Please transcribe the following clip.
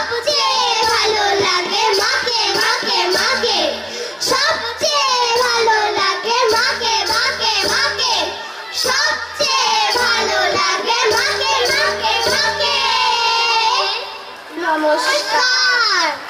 সবচেয়ে ভালো লাগে মাকে মাকে মাকে, সবচেয়ে ভালো লাগে মাকে মাকে মাকে, সবচেয়ে ভালো লাগে মাকে মাকে মাকে। নমস্কার।